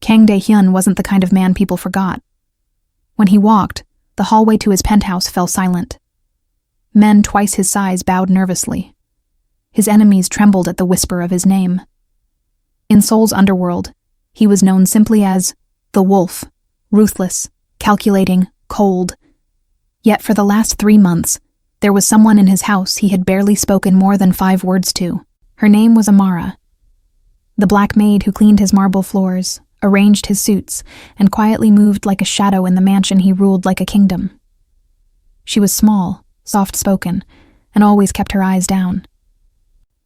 Kang Dae-hyun wasn't the kind of man people forgot. When he walked, the hallway to his penthouse fell silent. Men twice his size bowed nervously. His enemies trembled at the whisper of his name. In Seoul's underworld, he was known simply as the Wolf, ruthless, calculating, cold. Yet for the last 3 months, there was someone in his house he had barely spoken more than 5 words to. Her name was Amara, the black maid who cleaned his marble floors, arranged his suits, and quietly moved like a shadow in the mansion he ruled like a kingdom. She was small, soft-spoken, and always kept her eyes down.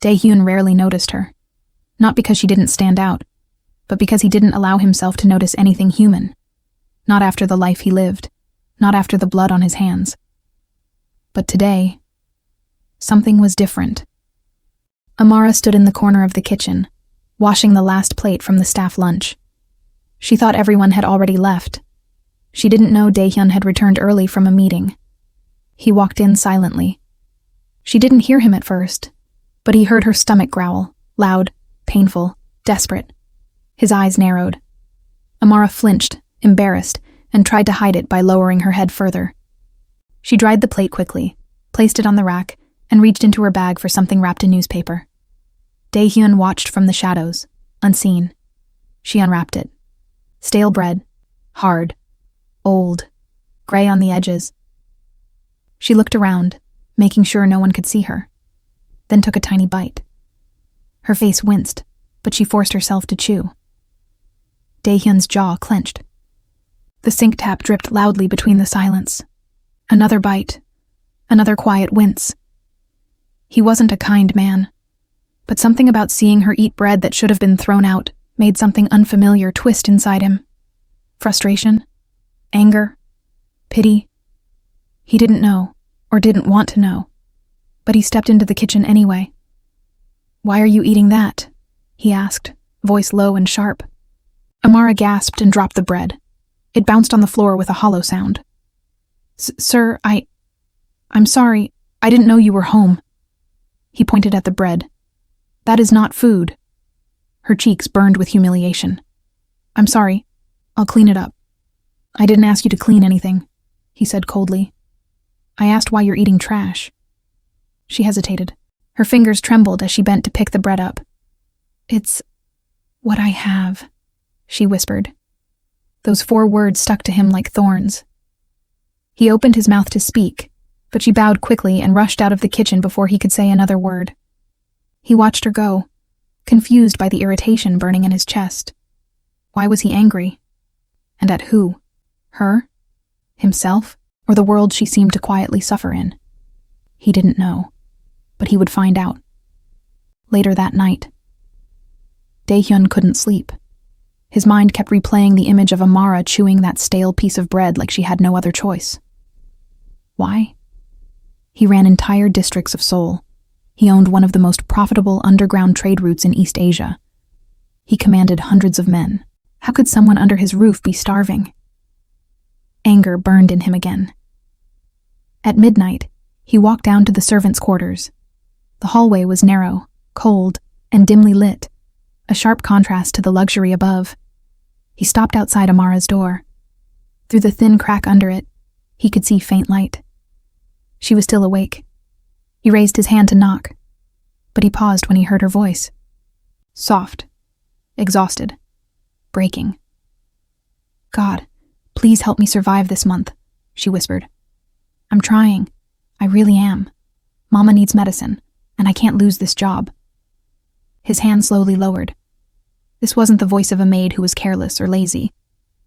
Dae-hyun rarely noticed her, not because she didn't stand out, but because he didn't allow himself to notice anything human. Not after the life he lived, not after the blood on his hands. But today, something was different. Amara stood in the corner of the kitchen, washing the last plate from the staff lunch. She thought everyone had already left. She didn't know Dae-hyun had returned early from a meeting. He walked in silently. She didn't hear him at first, but he heard her stomach growl, loud, painful, desperate. His eyes narrowed. Amara flinched, embarrassed, and tried to hide it by lowering her head further. She dried the plate quickly, placed it on the rack, and reached into her bag for something wrapped in newspaper. Dae-hyun watched from the shadows, unseen. She unwrapped it. Stale bread, hard, old, gray on the edges. She looked around, making sure no one could see her, then took a tiny bite. Her face winced, but she forced herself to chew. Dae-hyun's jaw clenched. The sink tap dripped loudly between the silence. Another bite, another quiet wince. He wasn't a kind man, but something about seeing her eat bread that should have been thrown out made something unfamiliar twist inside him. Frustration, anger, pity. He didn't know, or didn't want to know, but he stepped into the kitchen anyway. "Why are you eating that?" he asked, voice low and sharp. Amara gasped and dropped the bread. It bounced on the floor with a hollow sound. Sir, I'm sorry. I didn't know you were home." He pointed at the bread. "That is not food." Her cheeks burned with humiliation. "I'm sorry. I'll clean it up." "I didn't ask you to clean anything," he said coldly. "I asked why you're eating trash." She hesitated. Her fingers trembled as she bent to pick the bread up. "It's what I have," she whispered. Those 4 words stuck to him like thorns. He opened his mouth to speak, but she bowed quickly and rushed out of the kitchen before he could say another word. He watched her go, confused by the irritation burning in his chest. Why was he angry? And at who? Her? Himself? Or the world she seemed to quietly suffer in? He didn't know, but he would find out. Later that night, Dae-hyun couldn't sleep. His mind kept replaying the image of Amara chewing that stale piece of bread like she had no other choice. Why? He ran entire districts of Seoul. He owned one of the most profitable underground trade routes in East Asia. He commanded hundreds of men. How could someone under his roof be starving? Anger burned in him again. At midnight, he walked down to the servants' quarters. The hallway was narrow, cold, and dimly lit, a sharp contrast to the luxury above. He stopped outside Amara's door. Through the thin crack under it, he could see faint light. She was still awake. He raised his hand to knock, but he paused when he heard her voice. Soft, exhausted, breaking. "God, please help me survive this month," she whispered. "I'm trying. I really am. Mama needs medicine, and I can't lose this job." His hand slowly lowered. This wasn't the voice of a maid who was careless or lazy.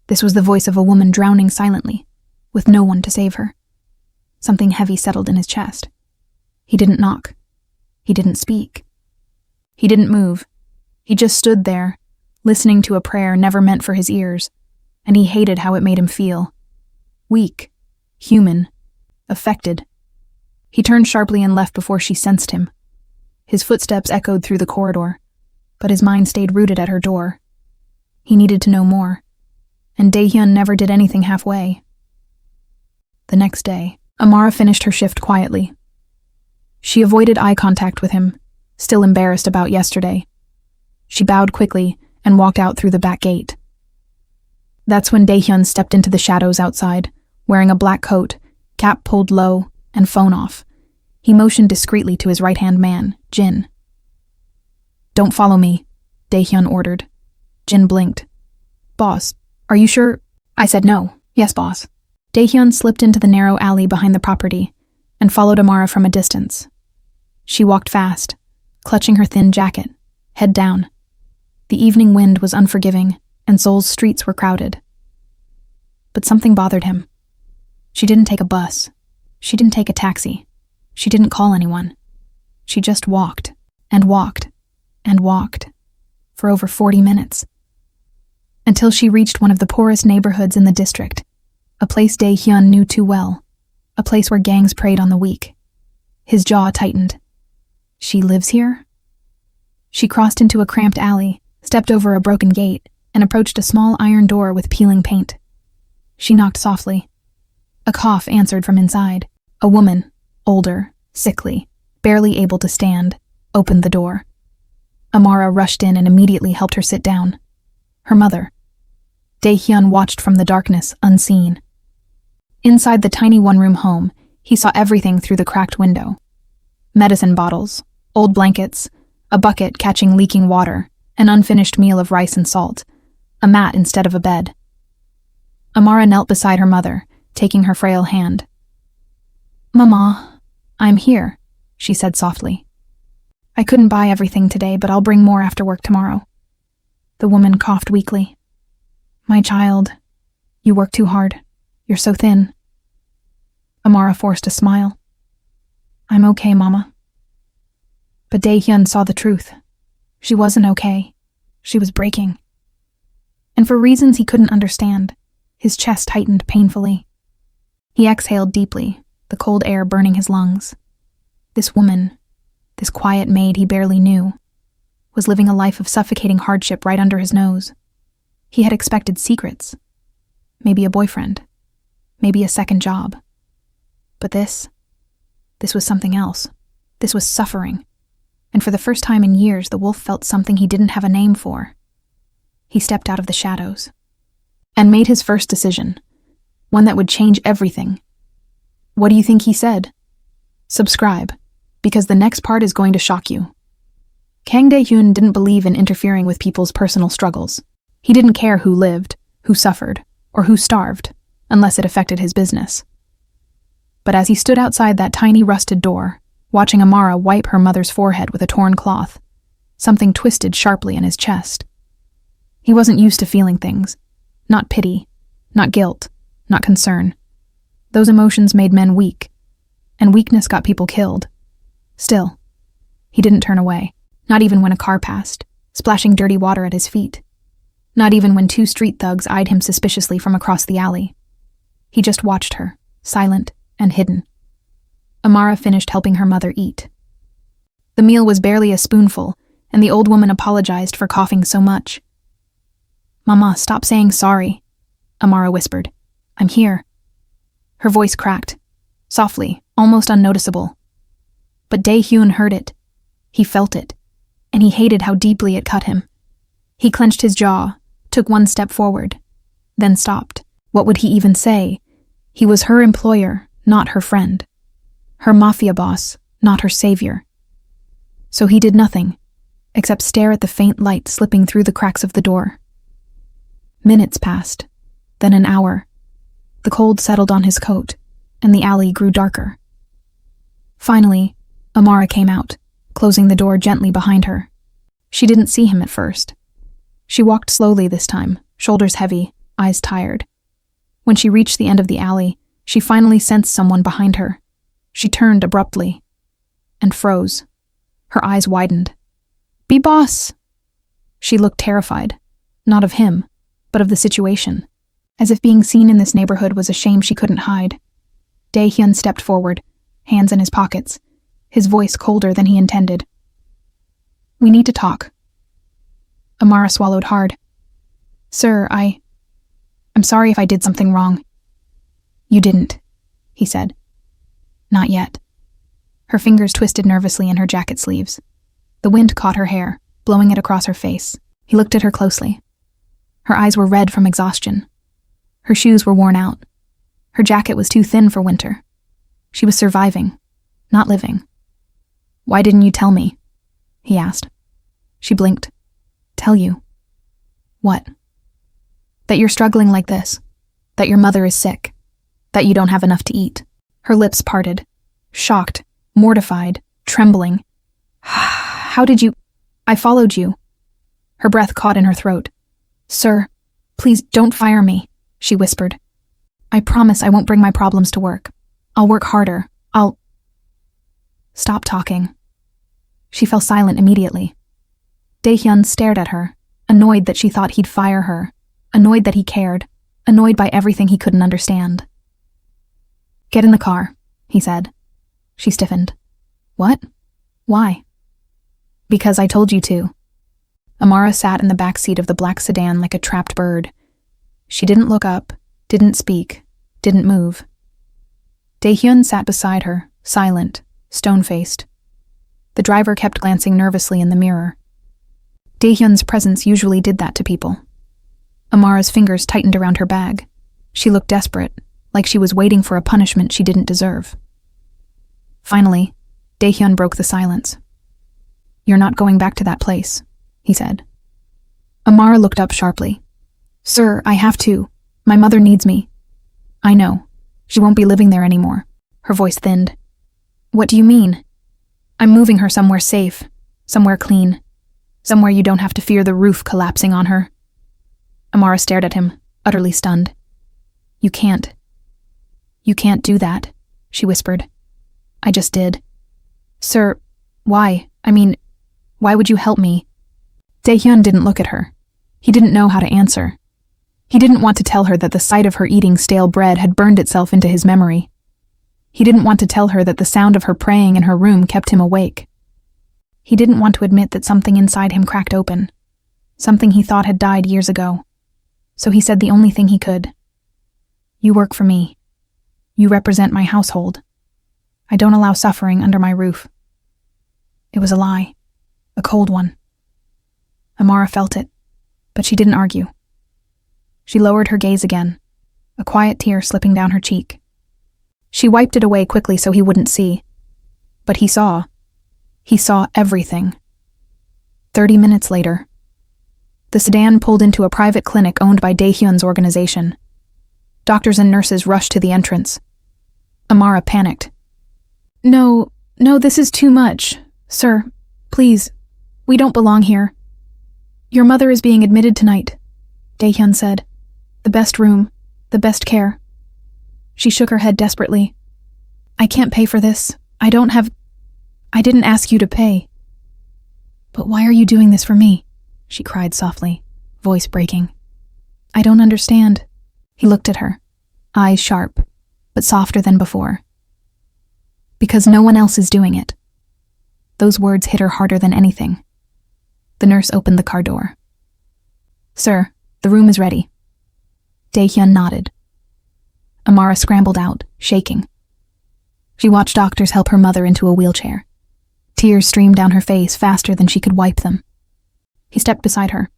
This was the voice of a woman drowning silently, with no one to save her. Something heavy settled in his chest. He didn't knock. He didn't speak. He didn't move. He just stood there, listening to a prayer never meant for his ears, and he hated how it made him feel. Weak, human, affected. He turned sharply and left before she sensed him. His footsteps echoed through the corridor, but his mind stayed rooted at her door. He needed to know more, and Dae-hyun never did anything halfway. The next day, Amara finished her shift quietly. She avoided eye contact with him, still embarrassed about yesterday. She bowed quickly and walked out through the back gate. That's when Daehyun stepped into the shadows outside, wearing a black coat, cap pulled low, and phone off. He motioned discreetly to his right-hand man, Jin. "Don't follow me," Daehyun ordered. Jin blinked. "Boss, are you sure?" I said no. "Yes, boss." Daehyun slipped into the narrow alley behind the property and followed Amara from a distance. She walked fast, clutching her thin jacket, head down. The evening wind was unforgiving, and Seoul's streets were crowded. But something bothered him. She didn't take a bus. She didn't take a taxi. She didn't call anyone. She just walked, and walked, and walked, for over 40 minutes. Until she reached one of the poorest neighborhoods in the district, a place Daehyun knew too well, a place where gangs preyed on the weak. His jaw tightened. She lives here? She crossed into a cramped alley, stepped over a broken gate, and approached a small iron door with peeling paint. She knocked softly. A cough answered from inside. A woman, older, sickly, barely able to stand, opened the door. Amara rushed in and immediately helped her sit down. Her mother. Daehyun watched from the darkness, unseen. Inside the tiny one-room home, he saw everything through the cracked window. Medicine bottles, old blankets, a bucket catching leaking water, an unfinished meal of rice and salt, a mat instead of a bed. Amara knelt beside her mother, taking her frail hand. "Mama, I'm here," she said softly. "I couldn't buy everything today, but I'll bring more after work tomorrow." The woman coughed weakly. "My child, you work too hard. You're so thin." Amara forced a smile. "I'm okay, Mama." But Daehyun saw the truth. She wasn't okay. She was breaking. And for reasons he couldn't understand, his chest tightened painfully. He exhaled deeply, the cold air burning his lungs. This woman, this quiet maid he barely knew, was living a life of suffocating hardship right under his nose. He had expected secrets. Maybe a boyfriend. Maybe a second job. But this was something else. This was suffering. And for the first time in years, the wolf felt something he didn't have a name for. He stepped out of the shadows and made his first decision, one that would change everything. What do you think he said? Subscribe, because the next part is going to shock you. Kang Dae-hyun didn't believe in interfering with people's personal struggles. He didn't care who lived, who suffered, or who starved, unless it affected his business. But as he stood outside that tiny rusted door, watching Amara wipe her mother's forehead with a torn cloth, something twisted sharply in his chest. He wasn't used to feeling things. Not pity, not guilt, not concern. Those emotions made men weak, and weakness got people killed. Still, he didn't turn away, not even when a car passed, splashing dirty water at his feet. Not even when two street thugs eyed him suspiciously from across the alley. He just watched her, silent and hidden. Amara finished helping her mother eat. The meal was barely a spoonful, and the old woman apologized for coughing so much. "Mama, stop saying sorry," Amara whispered. "I'm here." Her voice cracked, softly, almost unnoticeable. But Dae-hyun heard it. He felt it, and he hated how deeply it cut him. He clenched his jaw, took one step forward, then stopped. What would he even say? He was her employer, not her friend. Her mafia boss, not her savior. So he did nothing, except stare at the faint light slipping through the cracks of the door. Minutes passed, then an hour. The cold settled on his coat, and the alley grew darker. Finally, Amara came out, closing the door gently behind her. She didn't see him at first. She walked slowly this time, shoulders heavy, eyes tired. When she reached the end of the alley, she finally sensed someone behind her. She turned abruptly and froze. Her eyes widened. "Be boss!" She looked terrified, not of him, but of the situation, as if being seen in this neighborhood was a shame she couldn't hide. Dae-hyun stepped forward, hands in his pockets, his voice colder than he intended. "We need to talk." Amara swallowed hard. "Sir, I'm sorry if I did something wrong." "You didn't," he said. "Not yet." Her fingers twisted nervously in her jacket sleeves. The wind caught her hair, blowing it across her face. He looked at her closely. Her eyes were red from exhaustion, Her shoes were worn out. Her jacket was too thin for winter. She was surviving, not living. "Why didn't you tell me?" he asked. She blinked. "Tell you? What?" "That you're struggling like this. That your mother is sick. That you don't have enough to eat." Her lips parted, shocked, mortified, trembling. "How did you—" "I followed you." Her breath caught in her throat. "Sir, please don't fire me," she whispered. "I promise I won't bring my problems to work. I'll work harder. I'll—" "Stop talking." She fell silent immediately. Dae-hyun stared at her, annoyed that she thought he'd fire her, annoyed that he cared, annoyed by everything he couldn't understand. "Get in the car," he said. She stiffened. "What? Why?" "Because I told you to." Amara sat in the back seat of the black sedan like a trapped bird. She didn't look up, didn't speak, didn't move. Dae-hyun sat beside her, silent, stone-faced. The driver kept glancing nervously in the mirror. Dae-hyun's presence usually did that to people. Amara's fingers tightened around her bag. She looked desperate, like she was waiting for a punishment she didn't deserve. Finally, Dae-hyun broke the silence. "You're not going back to that place," he said. Amara looked up sharply. "Sir, I have to. My mother needs me." "I know. She won't be living there anymore." Her voice thinned. "What do you mean?" "I'm moving her somewhere safe, somewhere clean, somewhere you don't have to fear the roof collapsing on her." Amara stared at him, utterly stunned. You can't do that," she whispered. "I just did." "Sir, why? Why would you help me?" Dae-hyun didn't look at her. He didn't know how to answer. He didn't want to tell her that the sight of her eating stale bread had burned itself into his memory. He didn't want to tell her that the sound of her praying in her room kept him awake. He didn't want to admit that something inside him cracked open, something he thought had died years ago. So he said the only thing he could. "You work for me. You represent my household. I don't allow suffering under my roof." It was a lie, a cold one. Amara felt it, but she didn't argue. She lowered her gaze again, a quiet tear slipping down her cheek. She wiped it away quickly so he wouldn't see. But he saw. He saw everything. 30 minutes later, the sedan pulled into a private clinic owned by Dae-hyun's organization. Doctors and nurses rushed to the entrance. Amara panicked. No, this is too much. Sir, please, we don't belong here." "Your mother is being admitted tonight," Dae-hyun said. "The best room, the best care." She shook her head desperately. "I can't pay for this. I didn't ask you to pay." "But why are you doing this for me?" she cried softly, voice breaking. "I don't understand." He looked at her, eyes sharp, but softer than before. "Because no one else is doing it." Those words hit her harder than anything. The nurse opened the car door. "Sir, the room is ready." Dae-hyun nodded. Amara scrambled out, shaking. She watched doctors help her mother into a wheelchair. Tears streamed down her face faster than she could wipe them. He stepped beside her.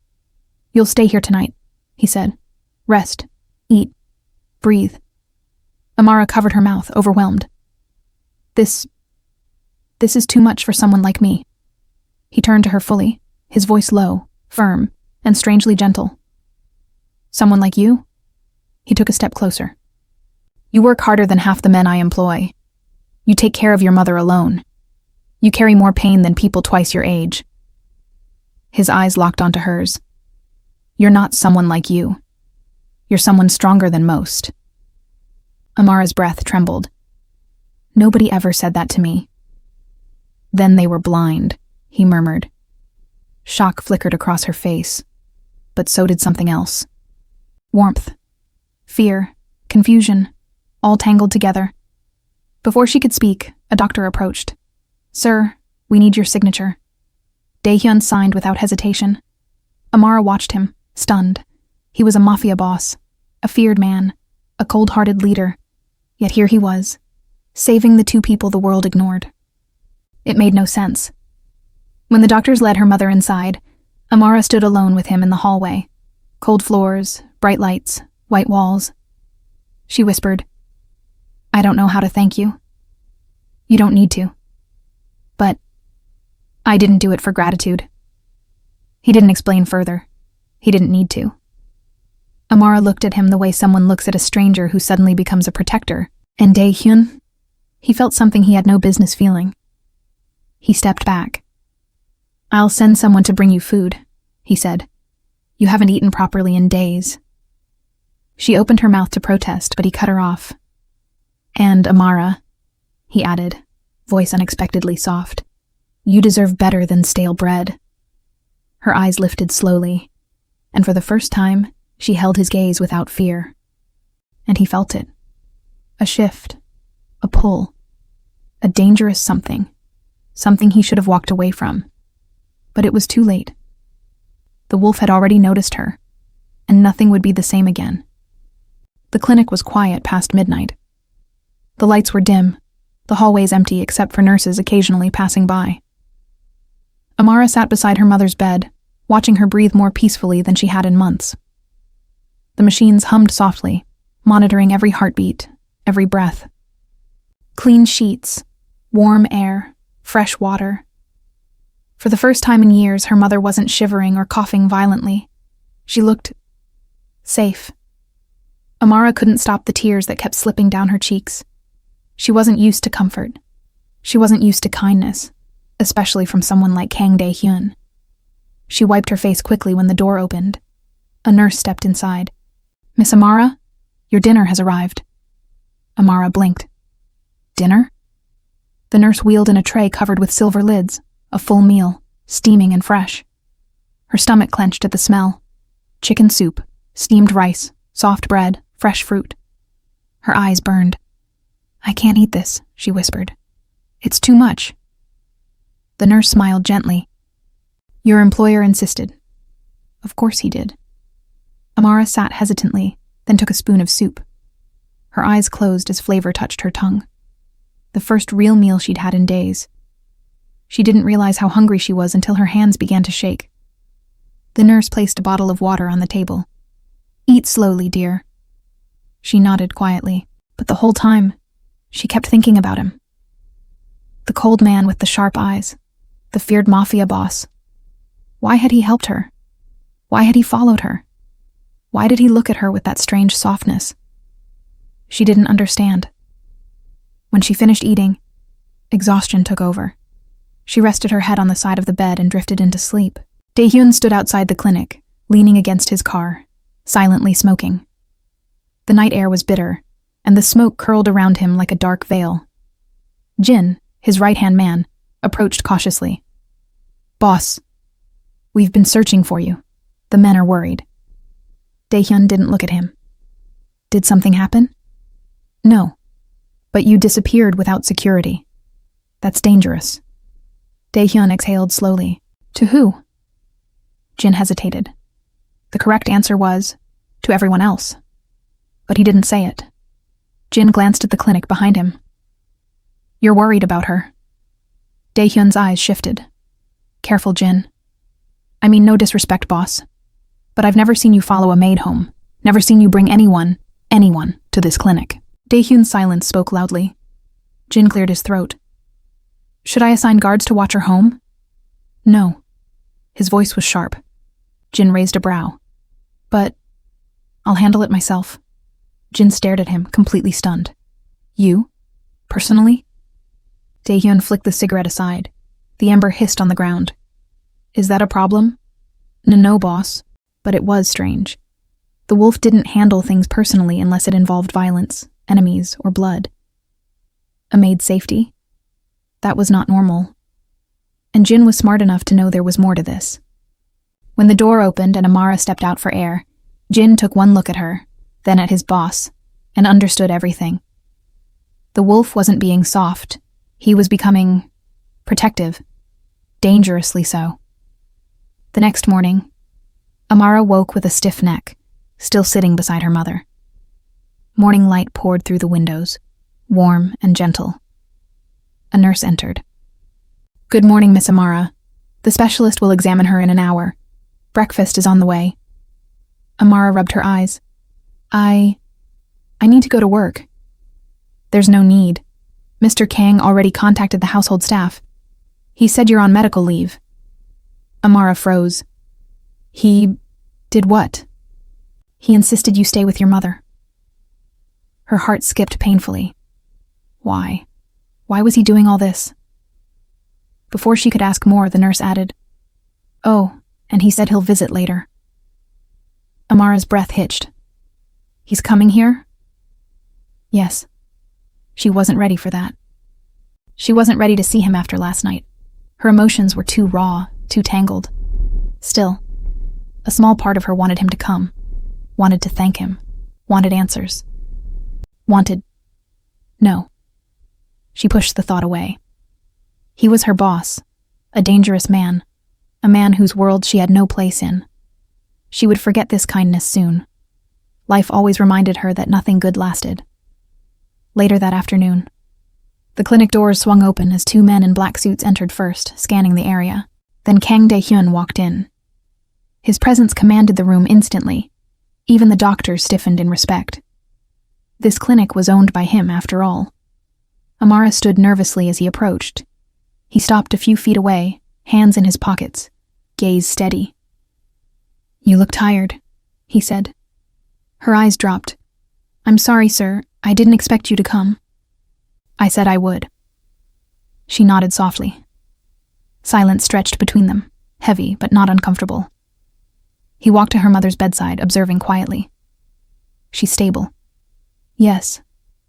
"You'll stay here tonight," he said. "Rest, eat, breathe." Amara covered her mouth, overwhelmed. This is too much for someone like me." He turned to her fully, his voice low, firm, and strangely gentle. "Someone like you?" He took a step closer. "You work harder than half the men I employ. You take care of your mother alone. You carry more pain than people twice your age." His eyes locked onto hers. "You're not someone like you. You're someone stronger than most." Amara's breath trembled. "Nobody ever said that to me." "Then they were blind," he murmured. Shock flickered across her face, but so did something else. Warmth, fear, confusion, all tangled together. Before she could speak, a doctor approached. "Sir, we need your signature." Dae-hyun signed without hesitation. Amara watched him, stunned. He was a mafia boss, a feared man, a cold-hearted leader. Yet here he was, saving the two people the world ignored. It made no sense. When the doctors led her mother inside, Amara stood alone with him in the hallway. Cold floors, bright lights, white walls. She whispered, "I don't know how to thank you." "You don't need to." "But I didn't do it for gratitude." He didn't explain further. He didn't need to. Amara looked at him the way someone looks at a stranger who suddenly becomes a protector, and Dae-hyun, he felt something he had no business feeling. He stepped back. "I'll send someone to bring you food," he said. "You haven't eaten properly in days." She opened her mouth to protest, but he cut her off. "And Amara," he added, voice unexpectedly soft, "you deserve better than stale bread." Her eyes lifted slowly, and for the first time, she held his gaze without fear. And he felt it. A shift, a pull, a dangerous something he should have walked away from. But it was too late. The wolf had already noticed her, and nothing would be the same again. The clinic was quiet past midnight. The lights were dim, the hallways empty except for nurses occasionally passing by. Amara sat beside her mother's bed, watching her breathe more peacefully than she had in months. The machines hummed softly, monitoring every heartbeat, every breath. Clean sheets, warm air, fresh water. For the first time in years, her mother wasn't shivering or coughing violently. She looked safe. Amara couldn't stop the tears that kept slipping down her cheeks. She wasn't used to comfort. She wasn't used to kindness, especially from someone like Kang Dae-hyun. She wiped her face quickly when the door opened. A nurse stepped inside. "Miss Amara, your dinner has arrived." Amara blinked. "Dinner?" The nurse wheeled in a tray covered with silver lids, a full meal, steaming and fresh. Her stomach clenched at the smell. Chicken soup, steamed rice, soft bread, fresh fruit. Her eyes burned. "I can't eat this," she whispered. "It's too much." The nurse smiled gently. "Your employer insisted." Of course he did. Amara sat hesitantly, then took a spoon of soup. Her eyes closed as flavor touched her tongue. The first real meal she'd had in days. She didn't realize how hungry she was until her hands began to shake. The nurse placed a bottle of water on the table. "Eat slowly, dear." She nodded quietly, but the whole time, she kept thinking about him. The cold man with the sharp eyes, the feared Mafia boss. Why had he helped her? Why had he followed her? Why did he look at her with that strange softness? She didn't understand. When she finished eating, exhaustion took over. She rested her head on the side of the bed and drifted into sleep. Dae-hyun stood outside the clinic, leaning against his car, silently smoking. The night air was bitter, and the smoke curled around him like a dark veil. Jin, his right-hand man, approached cautiously. "Boss, we've been searching for you. The men are worried." Dae-hyun didn't look at him. "Did something happen?" "No, but you disappeared without security. That's dangerous." Dae-hyun exhaled slowly. "To who?" Jin hesitated. The correct answer was, to everyone else. But he didn't say it. Jin glanced at the clinic behind him. "You're worried about her." Dae-hyun's eyes shifted. "Careful, Jin. I mean, no disrespect, boss. But I've never seen you follow a maid home. Never seen you bring anyone, to this clinic." Dae-hyun's silence spoke loudly. Jin cleared his throat. "Should I assign guards to watch her home?" "No." His voice was sharp. Jin raised a brow. "But I'll handle it myself." Jin stared at him, completely stunned. "You? Personally?" Dae-hyun flicked the cigarette aside. The ember hissed on the ground. "Is that a problem?" No, boss. But it was strange. The wolf didn't handle things personally unless it involved violence, enemies, or blood. A maid's safety? That was not normal. And Jin was smart enough to know there was more to this. When the door opened and Amara stepped out for air, Jin took one look at her, then at his boss, and understood everything. The wolf wasn't being soft. He was becoming protective. Dangerously so. The next morning, Amara woke with a stiff neck, still sitting beside her mother. Morning light poured through the windows, warm and gentle. A nurse entered. "Good morning, Miss Amara. The specialist will examine her in an hour. Breakfast is on the way." Amara rubbed her eyes. I need to go to work. There's no need. Mr. Kang already contacted the household staff. He said you're on medical leave. Amara froze. He did what? He insisted you stay with your mother. Her heart skipped painfully. Why? Why was he doing all this? Before she could ask more, the nurse added, "Oh, and he said he'll visit later." Amara's breath hitched. He's coming here? Yes. She wasn't ready for that. She wasn't ready to see him after last night. Her emotions were too raw, too tangled. Still, a small part of her wanted him to come, wanted to thank him, wanted answers. No. She pushed the thought away. He was her boss, a dangerous man, a man whose world she had no place in. She would forget this kindness soon. Life always reminded her that nothing good lasted. Later that afternoon, the clinic doors swung open as two men in black suits entered first, scanning the area. Then Kang Dae-hyun walked in. His presence commanded the room instantly. Even the doctors stiffened in respect. This clinic was owned by him, after all. Amara stood nervously as he approached. He stopped a few feet away, hands in his pockets, gaze steady. "You look tired," he said. Her eyes dropped. "I'm sorry, sir. I didn't expect you to come." "I said I would." She nodded softly. Silence stretched between them, heavy but not uncomfortable. He walked to her mother's bedside, observing quietly. "She's stable." "Yes,"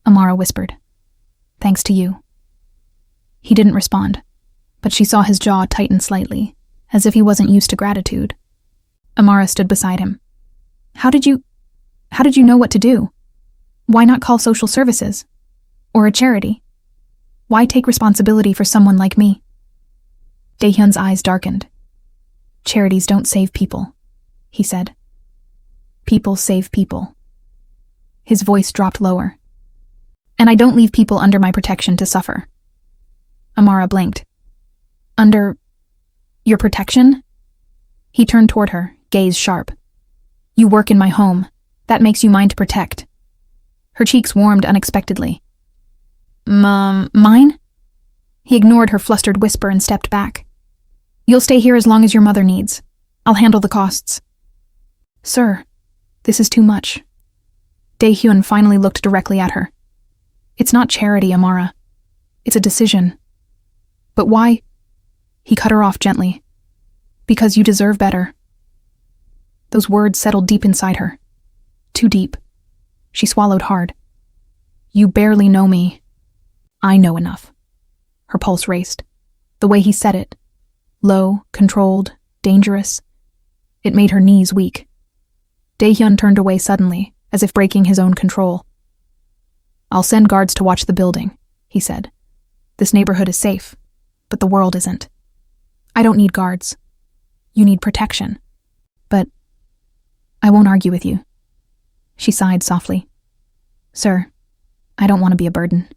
Amara whispered. "Thanks to you." He didn't respond, but she saw his jaw tighten slightly, as if he wasn't used to gratitude. Amara stood beside him. How did you know what to do? Why not call social services? Or a charity? Why take responsibility for someone like me?" Dae-hyun's eyes darkened. "Charities don't save people," he said. "People save people." His voice dropped lower. "And I don't leave people under my protection to suffer." Amara blinked. "Under your protection?" He turned toward her, gaze sharp. "You work in my home. That makes you mine to protect." Her cheeks warmed unexpectedly. Mine? He ignored her flustered whisper and stepped back. "You'll stay here as long as your mother needs. I'll handle the costs." "Sir, this is too much." Dae-hyun finally looked directly at her. "It's not charity, Amara. It's a decision." "But why?" He cut her off gently. "Because you deserve better." Those words settled deep inside her. Too deep. She swallowed hard. "You barely know me." "I know enough." Her pulse raced. The way he said it, low, controlled, dangerous, it made her knees weak. Dae-hyun turned away suddenly, as if breaking his own control. "I'll send guards to watch the building," he said. "This neighborhood is safe, but the world isn't. I don't need guards. You need protection. But I won't argue with you." She sighed softly. "Sir, I don't want to be a burden."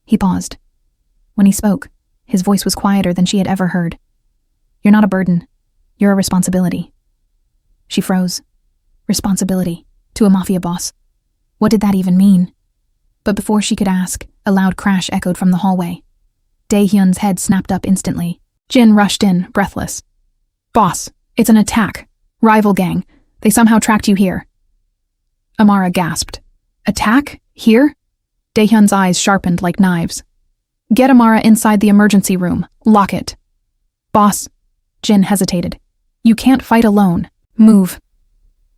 He paused. When he spoke, his voice was quieter than she had ever heard. "You're not a burden. You're a responsibility." She froze. Responsibility to a mafia boss. What did that even mean? But before she could ask, a loud crash echoed from the hallway. Dae-hyun's head snapped up instantly. Jin rushed in, breathless. "Boss, it's an attack. Rival gang. They somehow tracked you here." Amara gasped. "Attack? Here?" Dae-hyun's eyes sharpened like knives. "Get Amara inside the emergency room. Lock it." "Boss." Jin hesitated. "You can't fight alone. Move."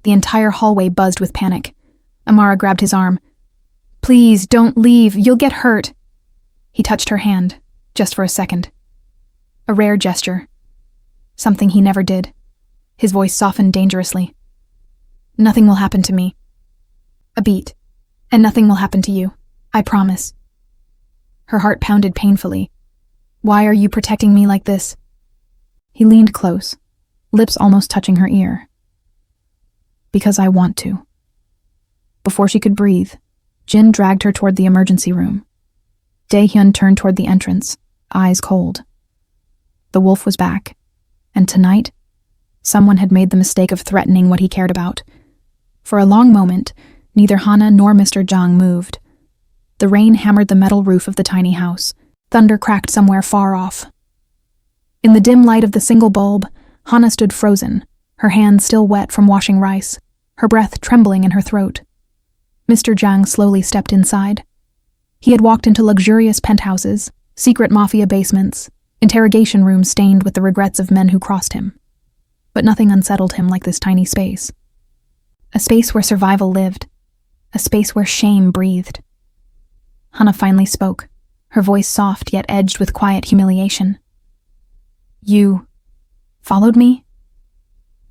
The entire hallway buzzed with panic. Amara grabbed his arm. "Please, don't leave. You'll get hurt." He touched her hand, just for a second. A rare gesture. Something he never did. His voice softened dangerously. "Nothing will happen to me." A beat. "And nothing will happen to you. I promise." Her heart pounded painfully. "Why are you protecting me like this?" He leaned close, lips almost touching her ear. "Because I want to." Before she could breathe, Jin dragged her toward the emergency room. Dae-hyun turned toward the entrance, eyes cold. The wolf was back, and tonight, someone had made the mistake of threatening what he cared about. For a long moment, neither Hana nor Mr. Jang moved. The rain hammered the metal roof of the tiny house. Thunder cracked somewhere far off. In the dim light of the single bulb, Hana stood frozen, her hands still wet from washing rice, her breath trembling in her throat. Mr. Jang slowly stepped inside. He had walked into luxurious penthouses, secret mafia basements, interrogation rooms stained with the regrets of men who crossed him. But nothing unsettled him like this tiny space. A space where survival lived. A space where shame breathed. Hana finally spoke, her voice soft yet edged with quiet humiliation. "You followed me?"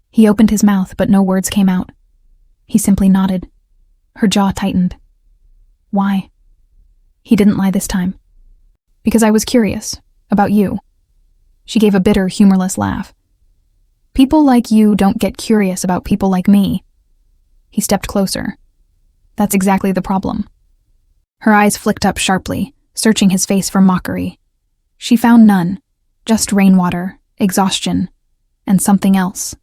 He opened his mouth, but no words came out. He simply nodded. Her jaw tightened. "Why?" He didn't lie this time. "Because I was curious about you." She gave a bitter, humorless laugh. "People like you don't get curious about people like me." He stepped closer. "That's exactly the problem." Her eyes flicked up sharply, searching his face for mockery. She found none, just rainwater, exhaustion, and something else.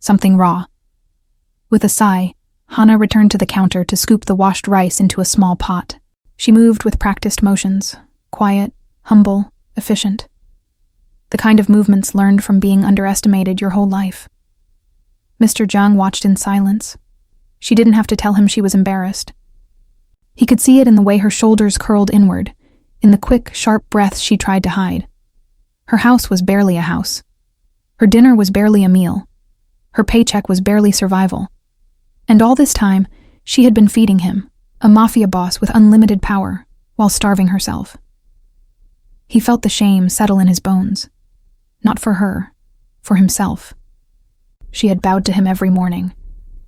Something raw. With a sigh, Hana returned to the counter to scoop the washed rice into a small pot. She moved with practiced motions, quiet, humble, efficient. The kind of movements learned from being underestimated your whole life. Mr. Jung watched in silence. She didn't have to tell him she was embarrassed. He could see it in the way her shoulders curled inward, in the quick, sharp breaths she tried to hide. Her house was barely a house. Her dinner was barely a meal. Her paycheck was barely survival. And all this time, she had been feeding him, a mafia boss with unlimited power, while starving herself. He felt the shame settle in his bones. Not for her, for himself. She had bowed to him every morning.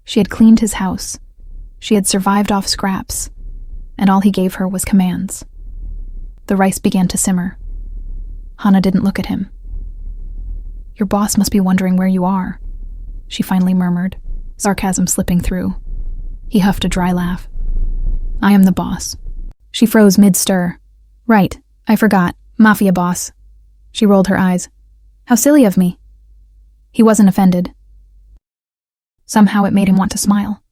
She had cleaned his house. She had survived off scraps, and all he gave her was commands. The rice began to simmer. Hana didn't look at him. "Your boss must be wondering where you are," she finally murmured, sarcasm slipping through. He huffed a dry laugh. "I am the boss." She froze mid-stir. "Right, I forgot. Mafia boss." She rolled her eyes. "How silly of me." He wasn't offended. Somehow it made him want to smile.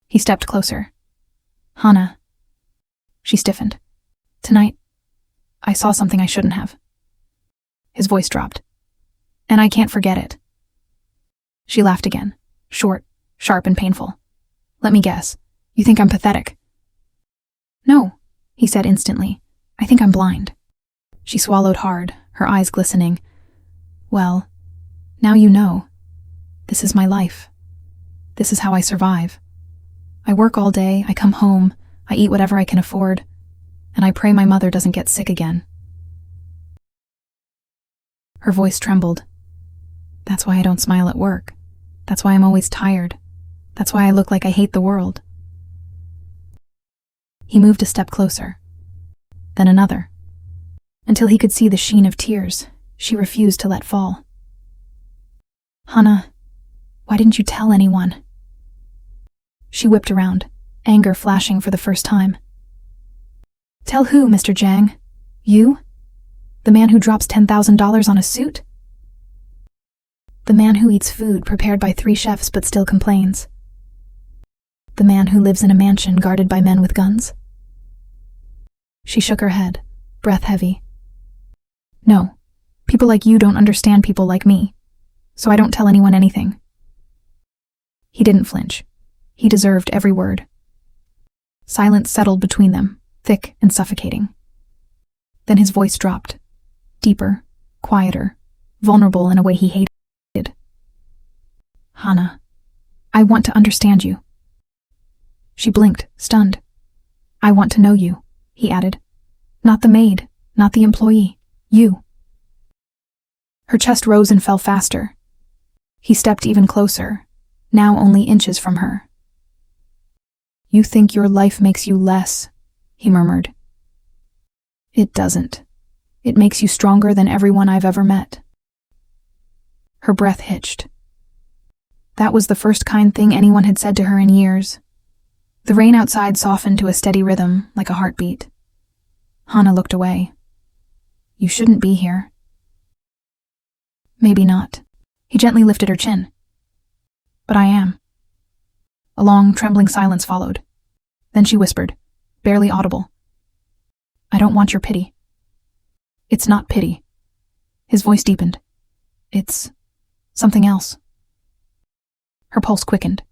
He stepped closer. "Hana." She stiffened. "Tonight, I saw something I shouldn't have." His voice dropped. "And I can't forget it." She laughed again, short, sharp, and painful. "Let me guess. You think I'm pathetic?" "No," he said instantly. "I think I'm blind." She swallowed hard, her eyes glistening. "Well, now you know. This is my life. This is how I survive. I work all day, I come home, I eat whatever I can afford, and I pray my mother doesn't get sick again." Her voice trembled. "That's why I don't smile at work. That's why I'm always tired. That's why I look like I hate the world." He moved a step closer, then another. Until he could see the sheen of tears she refused to let fall. "Hana, why didn't you tell anyone?" She whipped around, anger flashing for the first time. "Tell who, Mr. Jang? You? The man who drops $10,000 on a suit? The man who eats food prepared by 3 chefs but still complains? The man who lives in a mansion guarded by men with guns?" She shook her head, breath heavy. "No, people like you don't understand people like me, so I don't tell anyone anything." He didn't flinch. He deserved every word. Silence settled between them, thick and suffocating. Then his voice dropped, deeper, quieter, vulnerable in a way he hated. "Hana, I want to understand you." She blinked, stunned. "I want to know you," he added. "Not the maid, not the employee, you." Her chest rose and fell faster. He stepped even closer, now only inches from her. "You think your life makes you less," he murmured. "It doesn't. It makes you stronger than everyone I've ever met." Her breath hitched. That was the first kind thing anyone had said to her in years. The rain outside softened to a steady rhythm, like a heartbeat. Hana looked away. "You shouldn't be here." "Maybe not." He gently lifted her chin. "But I am." A long, trembling silence followed. Then she whispered, barely audible, "I don't want your pity." "It's not pity." His voice deepened. "It's something else." Her pulse quickened.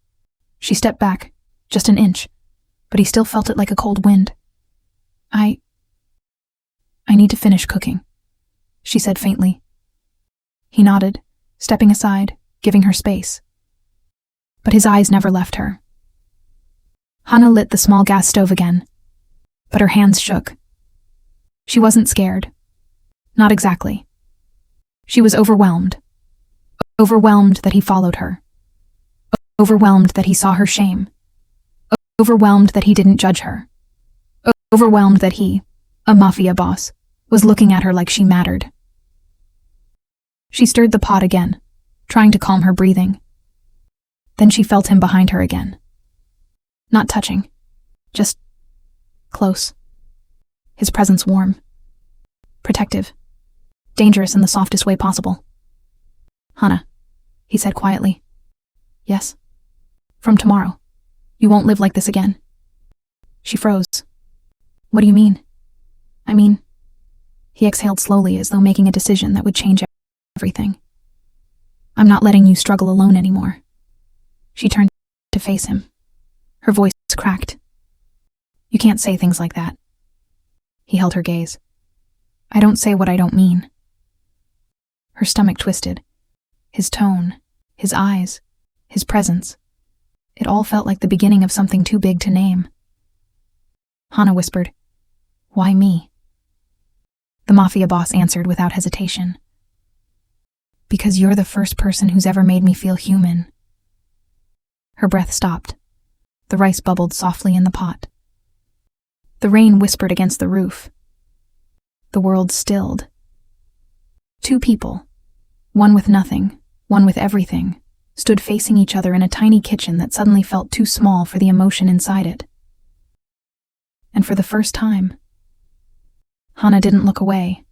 She stepped back, just an inch, but he still felt it like a cold wind. I need to finish cooking," she said faintly. He nodded, stepping aside, giving her space. But his eyes never left her. Hana lit the small gas stove again, but her hands shook. She wasn't scared. Not exactly. She was overwhelmed. Overwhelmed that he followed her. Overwhelmed that he saw her shame. Overwhelmed that he didn't judge her. Overwhelmed that he, a mafia boss, was looking at her like she mattered. She stirred the pot again, trying to calm her breathing. Then she felt him behind her again. Not touching, just close. His presence warm, protective, dangerous in the softest way possible. "Hana," he said quietly. "Yes? From tomorrow, you won't live like this again." She froze. "What do you mean?" "I mean," he exhaled slowly as though making a decision that would change everything. "I'm not letting you struggle alone anymore." She turned to face him. Her voice cracked. "You can't say things like that." He held her gaze. "I don't say what I don't mean." Her stomach twisted. His tone, his eyes, his presence. It all felt like the beginning of something too big to name. Hana whispered, "Why me?" The mafia boss answered without hesitation. "Because you're the first person who's ever made me feel human." Her breath stopped. The rice bubbled softly in the pot. The rain whispered against the roof. The world stilled. Two people, one with nothing, one with everything, stood facing each other in a tiny kitchen that suddenly felt too small for the emotion inside it. And for the first time, Hana didn't look away.